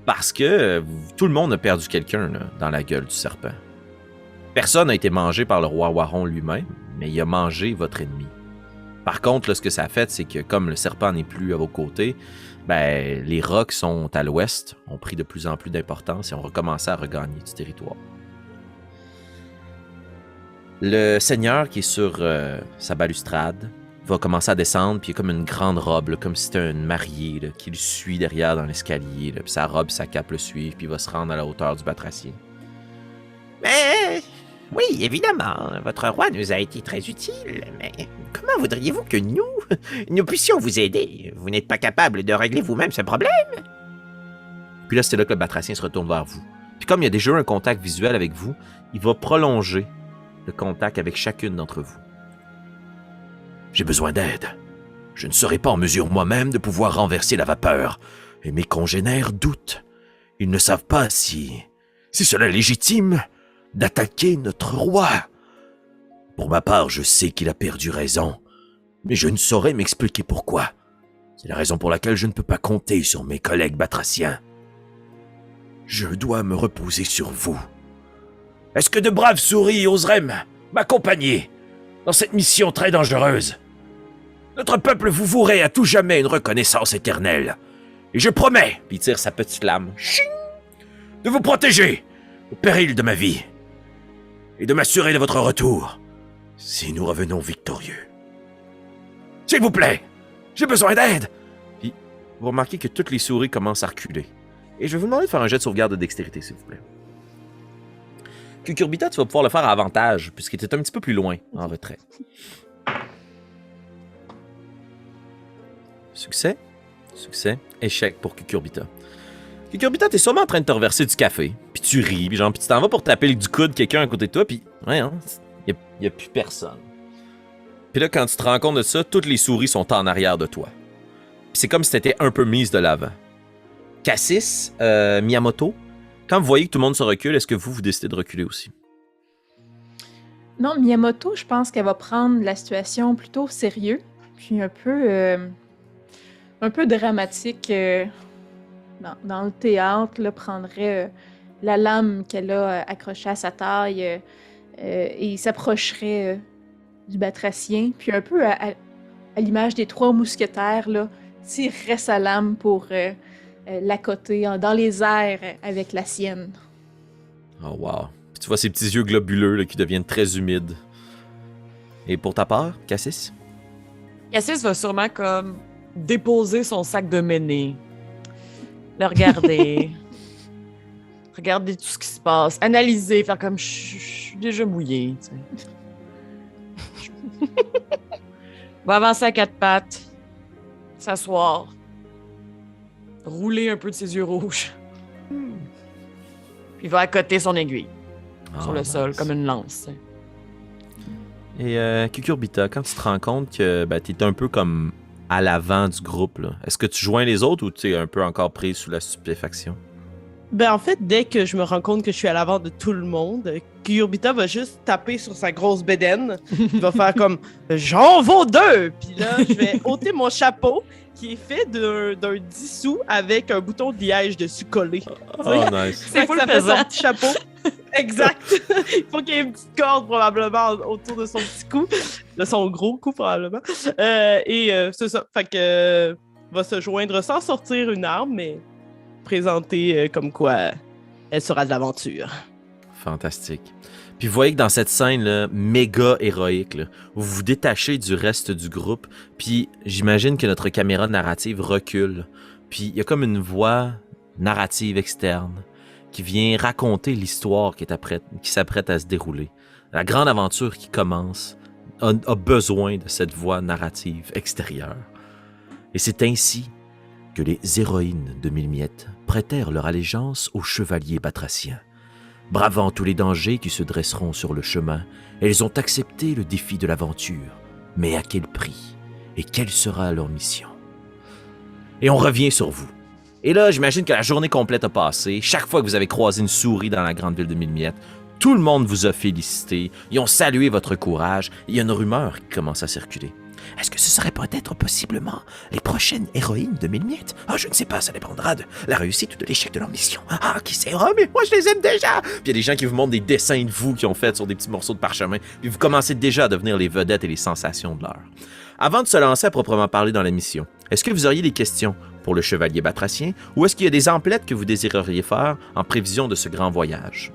parce que tout le monde a perdu quelqu'un là, dans la gueule du serpent. Personne n'a été mangé par le roi Waron lui-même, mais il a mangé votre ennemi. Par contre, là, ce que ça a fait, c'est que comme le serpent n'est plus à vos côtés, ben, les rocs sont à l'ouest, ont pris de plus en plus d'importance et ont recommencé à regagner du territoire. Le seigneur qui est sur sa balustrade va commencer à descendre, puis il y a comme une grande robe, là, comme si c'était une mariée là, qui le suit derrière dans l'escalier, là, puis sa robe, sa cape le suivent, puis il va se rendre à la hauteur du Batracien. Mais oui, évidemment, votre roi nous a été très utile, mais comment voudriez-vous que nous puissions vous aider? Vous n'êtes pas capable de régler vous-même ce problème? Puis là, c'est là que le Batracien se retourne vers vous. Puis comme il y a déjà un contact visuel avec vous, il va prolonger le contact avec chacune d'entre vous. J'ai besoin d'aide. Je ne serai pas en mesure moi-même de pouvoir renverser la vapeur, et mes congénères doutent. Ils ne savent pas si cela est légitime d'attaquer notre roi. Pour ma part, je sais qu'il a perdu raison, mais je ne saurais m'expliquer pourquoi. C'est la raison pour laquelle je ne peux pas compter sur mes collègues batraciens. Je dois me reposer sur vous. Est-ce que de braves souris oseraient m'accompagner dans cette mission très dangereuse? Notre peuple vous vouerait à tout jamais une reconnaissance éternelle. Et je promets, Puis il tire sa petite lame. de vous protéger au péril de ma vie et de m'assurer de votre retour si nous revenons victorieux. S'il vous plaît, j'ai besoin d'aide. Puis vous remarquez que toutes les souris commencent à reculer. Et je vais vous demander de faire un jet de sauvegarde de dextérité, s'il vous plaît. Cucurbita, tu vas pouvoir le faire à avantage, puisqu'il était un petit peu plus loin, en retrait. Succès, succès, échec pour Cucurbita. Cucurbita, t'es sûrement en train de te reverser du café, puis tu ris, puis genre, puis tu t'en vas pour taper du coude quelqu'un à côté de toi, puis ouais, hein, y a plus personne. Puis là, quand tu te rends compte de ça, toutes les souris sont en arrière de toi. Puis c'est comme si t'étais un peu mise de l'avant. Cassis, Miyamoto, quand vous voyez que tout le monde se recule, est-ce que vous décidez de reculer aussi? Non, Miyamoto, je pense qu'elle va prendre la situation plutôt au sérieux, puis un peu dramatique dans le théâtre, là, prendrait la lame qu'elle a accrochée à sa taille et s'approcherait du Batracien, puis un peu à l'image des 3 mousquetaires, là, tirerait sa lame pour l'accoter dans les airs avec la sienne. Oh wow. Puis tu vois ses petits yeux globuleux là, qui deviennent très humides. Et pour ta part, Cassis? Cassis va sûrement comme déposer son sac de méné, le regarder, regarder tout ce qui se passe, analyser, faire comme je suis déjà mouillé. Tu sais. Va avancer à 4 pattes, s'asseoir, rouler un peu de ses yeux rouges, puis il va accoter son aiguille sur le sol comme une lance. Tu sais. Et Cucurbita, quand tu te rends compte que t'es un peu comme à l'avant du groupe, là, est-ce que tu joins les autres ou tu es un peu encore prise sous la stupéfaction? Ben, en fait, dès que je me rends compte que je suis à l'avant de tout le monde, Kyurbita va juste taper sur sa grosse bédaine. Il va faire comme « J'en vaux 2! » Puis là, je vais ôter mon chapeau qui est fait d'un 10 sous avec un bouton de liège dessus collé. Oh, nice. C'est full ça fait son pesant. petit chapeau. Exact. Il faut qu'il y ait une petite corde probablement autour de son petit cou, de son gros cou probablement. C'est ça. Fait que va se joindre sans sortir une arme, mais présenter comme quoi elle sera de l'aventure. Fantastique. Puis vous voyez que dans cette scène-là, méga héroïque, là, vous vous détachez du reste du groupe, puis j'imagine que notre caméra narrative recule. Puis il y a comme une voix narrative externe qui vient raconter l'histoire qui s'apprête à se dérouler. La grande aventure qui commence a besoin de cette voix narrative extérieure. Et c'est ainsi que les héroïnes de Mille-Miettes prêtèrent leur allégeance aux chevaliers batraciens. Bravant tous les dangers qui se dresseront sur le chemin, elles ont accepté le défi de l'aventure. Mais à quel prix? Et quelle sera leur mission? Et on revient sur vous. Et là, j'imagine que la journée complète a passé. Chaque fois que vous avez croisé une souris dans la grande ville de Mille-Miettes, tout le monde vous a félicité. Ils ont salué votre courage. Il y a une rumeur qui commence à circuler. Est-ce que ce serait peut-être possiblement les prochaines héroïnes de Mille-Miettes? Ah, je ne sais pas, ça dépendra de la réussite ou de l'échec de leur mission. Ah, qui sait? Oh, mais moi, je les aime déjà! Puis il y a des gens qui vous montrent des dessins de vous qu'ils ont fait sur des petits morceaux de parchemin. Puis vous commencez déjà à devenir les vedettes et les sensations de l'heure. Avant de se lancer à proprement parler dans la mission, est-ce que vous auriez des questions pour le chevalier batracien ou est-ce qu'il y a des emplettes que vous désireriez faire en prévision de ce grand voyage?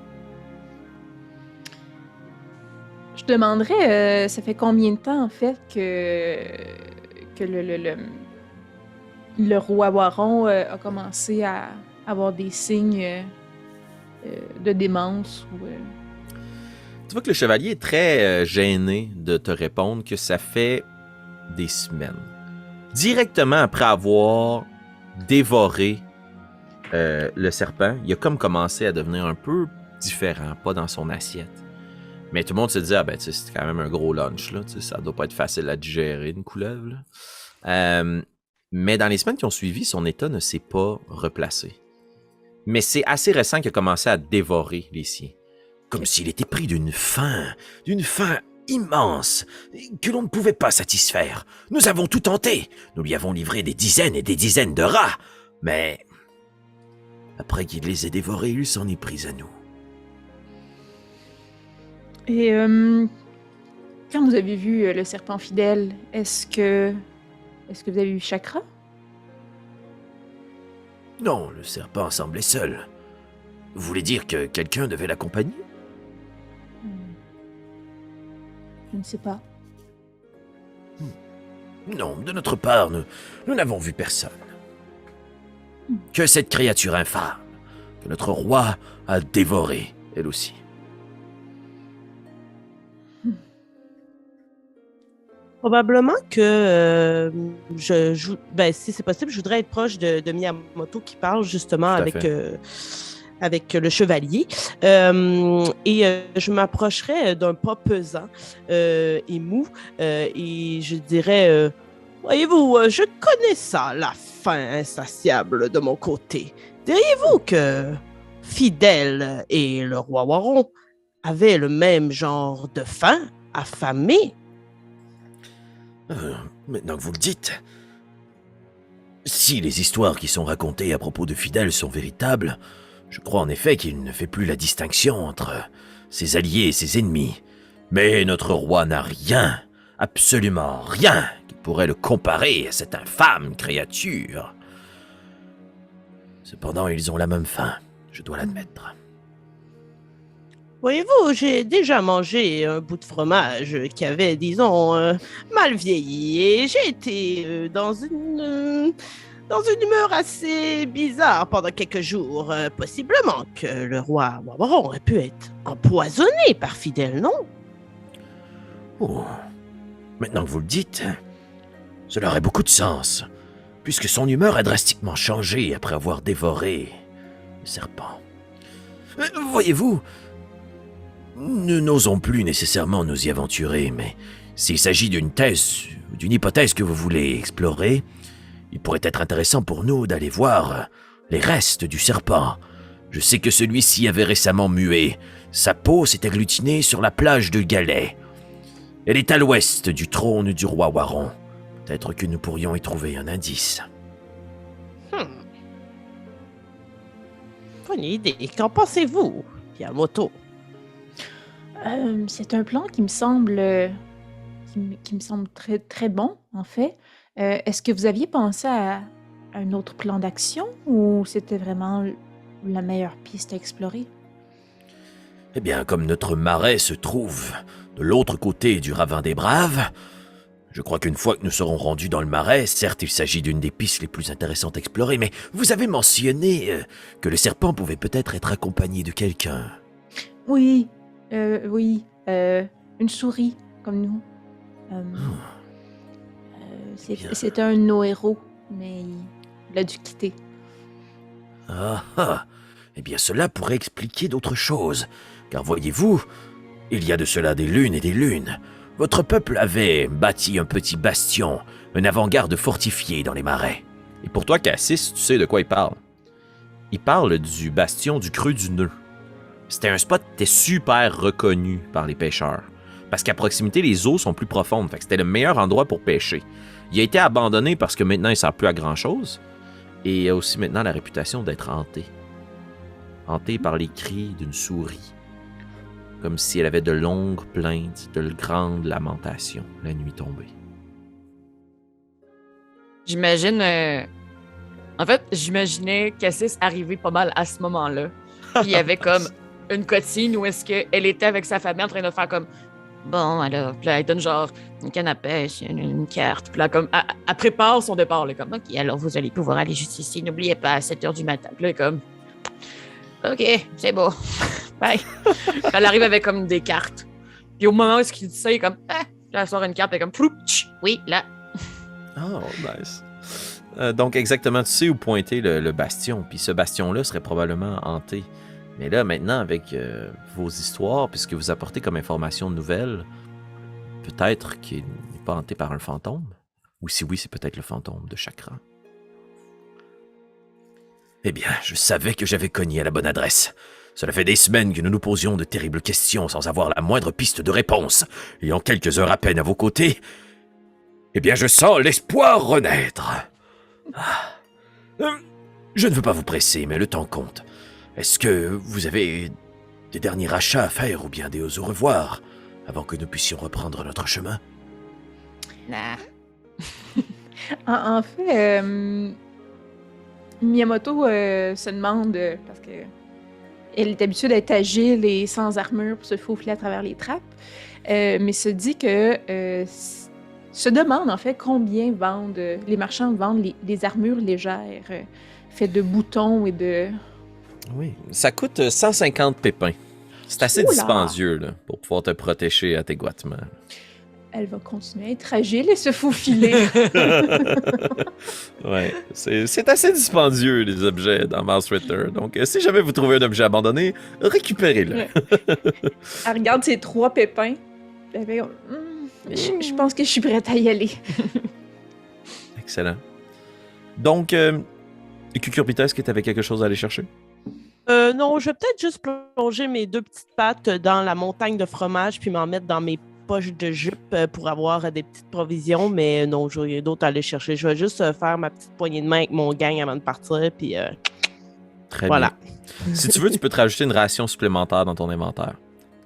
Je demanderais, ça fait combien de temps, en fait, que le roi Waron a commencé à avoir des signes de démence ou... Tu vois que le chevalier est très gêné de te répondre que ça fait des semaines. Directement après avoir dévoré le serpent, il a comme commencé à devenir un peu différent, pas dans son assiette. Mais tout le monde se dit, ah ben, tu sais, c'est quand même un gros lunch, là, tu sais, ça doit pas être facile à digérer, une couleuvre, là. Mais dans les semaines qui ont suivi, son état ne s'est pas replacé. Mais c'est assez récent qu'il a commencé à dévorer les siens. Comme s'il était pris d'une faim immense, que l'on ne pouvait pas satisfaire. Nous avons tout tenté. Nous lui avons livré des dizaines et des dizaines de rats. Mais après qu'il les ait dévorés, il s'en est pris à nous. Et quand vous avez vu le serpent fidèle, est-ce que vous avez vu Chakra? Non, le serpent semblait seul. Vous voulez dire que quelqu'un devait l'accompagner? Je ne sais pas. Non, de notre part, nous n'avons vu personne. Que cette créature infâme, que notre roi a dévorée, elle aussi. Probablement que si c'est possible, je voudrais être proche de Miyamoto qui parle justement avec le chevalier. Je m'approcherais d'un pas pesant et mou et je dirais voyez-vous, je connais ça, la faim insatiable de mon côté. Diriez-vous que Fidèle et le roi Waron avaient le même genre de faim, affamé? Maintenant que vous le dites, si les histoires qui sont racontées à propos de Fidèle sont véritables, je crois en effet qu'il ne fait plus la distinction entre ses alliés et ses ennemis. Mais notre roi n'a rien, absolument rien, qui pourrait le comparer à cette infâme créature. Cependant, ils ont la même faim, je dois l'admettre. Voyez-vous, j'ai déjà mangé un bout de fromage qui avait, disons, mal vieilli et j'ai été dans une humeur assez bizarre pendant quelques jours. Possiblement que le roi Waron aurait pu être empoisonné par Fidèle, non? Oh, maintenant que vous le dites, cela aurait beaucoup de sens, puisque son humeur a drastiquement changé après avoir dévoré le serpent. Voyez-vous, nous n'osons plus nécessairement nous y aventurer, mais s'il s'agit d'une thèse ou d'une hypothèse que vous voulez explorer, il pourrait être intéressant pour nous d'aller voir les restes du serpent. Je sais que celui-ci avait récemment mué. Sa peau s'est agglutinée sur la plage de Galais. Elle est à l'ouest du trône du roi Waron. Peut-être que nous pourrions y trouver un indice. Bonne idée. Qu'en pensez-vous, Miyamoto? C'est un plan qui me semble très, très bon, en fait. Est-ce que vous aviez pensé à un autre plan d'action ou c'était vraiment la meilleure piste à explorer? Eh bien, comme notre marais se trouve de l'autre côté du ravin des Braves, Je crois qu'une fois que nous serons rendus dans le marais, certes, il s'agit d'une des pistes les plus intéressantes à explorer, mais vous avez mentionné que le serpent pouvait peut-être être accompagné de quelqu'un. Oui, une souris, comme nous. Bien. C'était un de nos héros, mais il a dû quitter. Ah ah! Eh bien, cela pourrait expliquer d'autres choses. Car voyez-vous, il y a de cela des lunes et des lunes. Votre peuple avait bâti un petit bastion, un avant-garde fortifié dans les marais. Et pour toi, Cassis, tu sais de quoi il parle. Il parle du bastion du Creux du Nœud. C'était un spot qui était super reconnu par les pêcheurs. Parce qu'à proximité, les eaux sont plus profondes. Fait que c'était le meilleur endroit pour pêcher. Il a été abandonné parce que maintenant, il ne sert plus à grand-chose. Et il a aussi maintenant la réputation d'être hanté. Hanté par les cris d'une souris. Comme si elle avait de longues plaintes, de grandes lamentations, la nuit tombée. J'imagine. En fait, j'imaginais Cassis arriver pas mal à ce moment-là. Puis il y avait comme une cotine où est-ce qu'elle était avec sa famille en train de faire comme. Bon, alors, puis là, elle donne genre une canne à pêche, une carte. Puis là, comme, elle prépare son départ. Là, comme, OK, alors vous allez pouvoir aller juste ici. N'oubliez pas, à 7 h du matin. Puis là, comme, OK, c'est beau. Bye. Elle arrive avec comme des cartes. Puis au moment où il dit ça, il est comme, là, elle sort une carte, et comme, ploup, oui, là. Oh, nice. Donc, exactement, tu sais où pointer le bastion. Puis ce bastion-là serait probablement hanté. Mais là, maintenant, avec vos histoires, puis ce que vous apportez comme information nouvelle, peut-être qu'il n'est pas hanté par un fantôme. Ou si oui, c'est peut-être le fantôme de Chakra. Eh bien, je savais que j'avais cogné à la bonne adresse. Cela fait des semaines que nous nous posions de terribles questions sans avoir la moindre piste de réponse. Et en quelques heures à peine à vos côtés, eh bien, je sens l'espoir renaître. Je ne veux pas vous presser, mais le temps compte. Est-ce que vous avez des derniers achats à faire ou bien des au revoir avant que nous puissions reprendre notre chemin? Nah. En fait, Miyamoto se demande, parce que elle est habituée d'être agile et sans armure pour se faufiler à travers les trappes, mais se dit que se demande en fait combien vendent les marchands vendent les armures légères faites de boutons et de... Oui. Ça coûte 150 pépins. C'est assez Oula! dispendieux là, pour pouvoir te protéger adéquatement. Elle va continuer à être agile et se faufiler. Ouais, c'est assez dispendieux, les objets dans Mouse Ritter. Donc, si jamais vous trouvez un objet abandonné, récupérez-le. Ouais. Elle regarde ses 3 pépins. Puis elle fait comme, je pense que je suis prête à y aller. Excellent. Donc, Cucurbita, est-ce que tu avais quelque chose à aller chercher? Non, je vais peut-être juste plonger mes 2 petites pattes dans la montagne de fromage puis m'en mettre dans mes poches de jupe pour avoir des petites provisions, mais non, j'ai rien d'autre à aller chercher. Je vais juste faire ma petite poignée de main avec mon gang avant de partir, puis Très voilà. bien. Si tu veux, tu peux te rajouter une ration supplémentaire dans ton inventaire.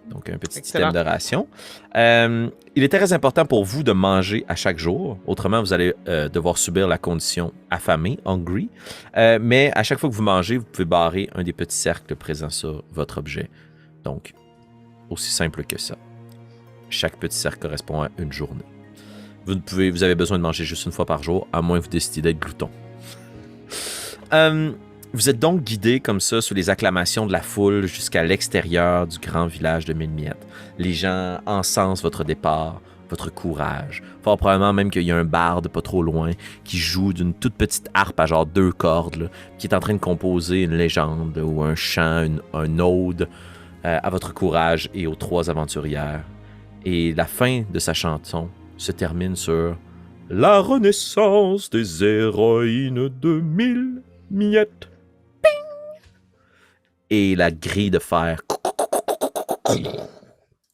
Donc, un petit Excellent. système de ration. Il est très important pour vous de manger à chaque jour. Autrement, vous allez devoir subir la condition affamé, hungry. Mais à chaque fois que vous mangez, vous pouvez barrer un des petits cercles présents sur votre objet. Donc, aussi simple que ça. Chaque petit cercle correspond à une journée. Vous avez besoin de manger juste une fois par jour, à moins que vous décidiez d'être glouton. Vous êtes donc guidé comme ça sous les acclamations de la foule jusqu'à l'extérieur du grand village de Mille-Miettes. Les gens encensent votre départ, votre courage. Fort probablement même qu'il y a un barde pas trop loin qui joue d'une toute petite harpe à genre 2 cordes, là, qui est en train de composer une légende ou un chant, un ode à votre courage et aux 3 aventurières. Et la fin de sa chanson se termine sur « La renaissance des héroïnes de Mille-Miettes ». Et la grille de fer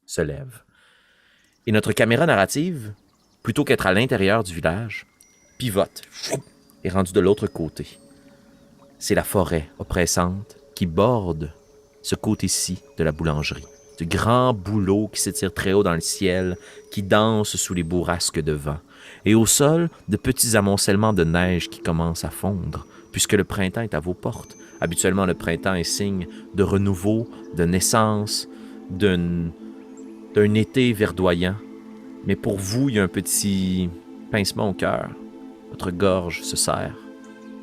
se lève. Et notre caméra narrative, plutôt qu'être à l'intérieur du village, pivote et rendue de l'autre côté. C'est la forêt oppressante qui borde ce côté-ci de la boulangerie. De grands bouleaux qui s'étirent très haut dans le ciel, qui dansent sous les bourrasques de vent. Et au sol, de petits amoncellements de neige qui commencent à fondre, puisque le printemps est à vos portes. Habituellement, le printemps est signe de renouveau, de naissance, d'un été verdoyant. Mais pour vous, il y a un petit pincement au cœur. Votre gorge se serre,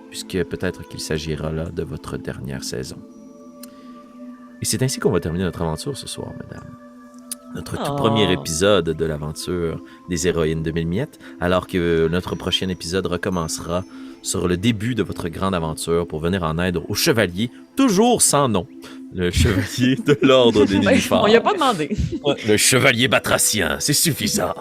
puisque peut-être qu'il s'agira là de votre dernière saison. Et c'est ainsi qu'on va terminer notre aventure ce soir, mesdames. Notre tout premier épisode de l'aventure des héroïnes de 1000 miettes, alors que notre prochain épisode recommencera sur le début de votre grande aventure pour venir en aide au chevalier, toujours sans nom, le chevalier de l'ordre des nénuphars. On y a pas demandé. Le chevalier batracien, c'est suffisant.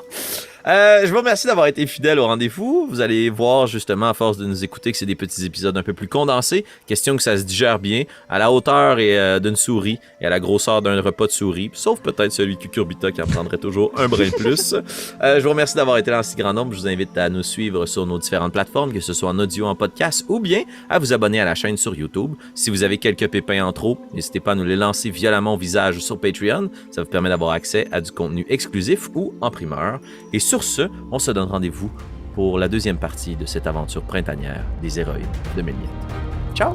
Je vous remercie d'avoir été fidèle au rendez-vous. Vous allez voir justement, à force de nous écouter, que c'est des petits épisodes un peu plus condensés. Question que ça se digère bien, à la hauteur d'une souris et à la grosseur d'un repas de souris, sauf peut-être celui de Cucurbita qui en prendrait toujours un brin de plus. Je vous remercie d'avoir été là en si grand nombre. Je vous invite à nous suivre sur nos différentes plateformes, que ce soit en audio, en podcast, ou bien à vous abonner à la chaîne sur YouTube. Si vous avez quelques pépins en trop, n'hésitez pas à nous les lancer violemment au visage sur Patreon. Ça vous permet d'avoir accès à du contenu exclusif ou en primeur. Et sur ce, on se donne rendez-vous pour la deuxième partie de cette aventure printanière des héroïnes de 1000 miettes. Ciao!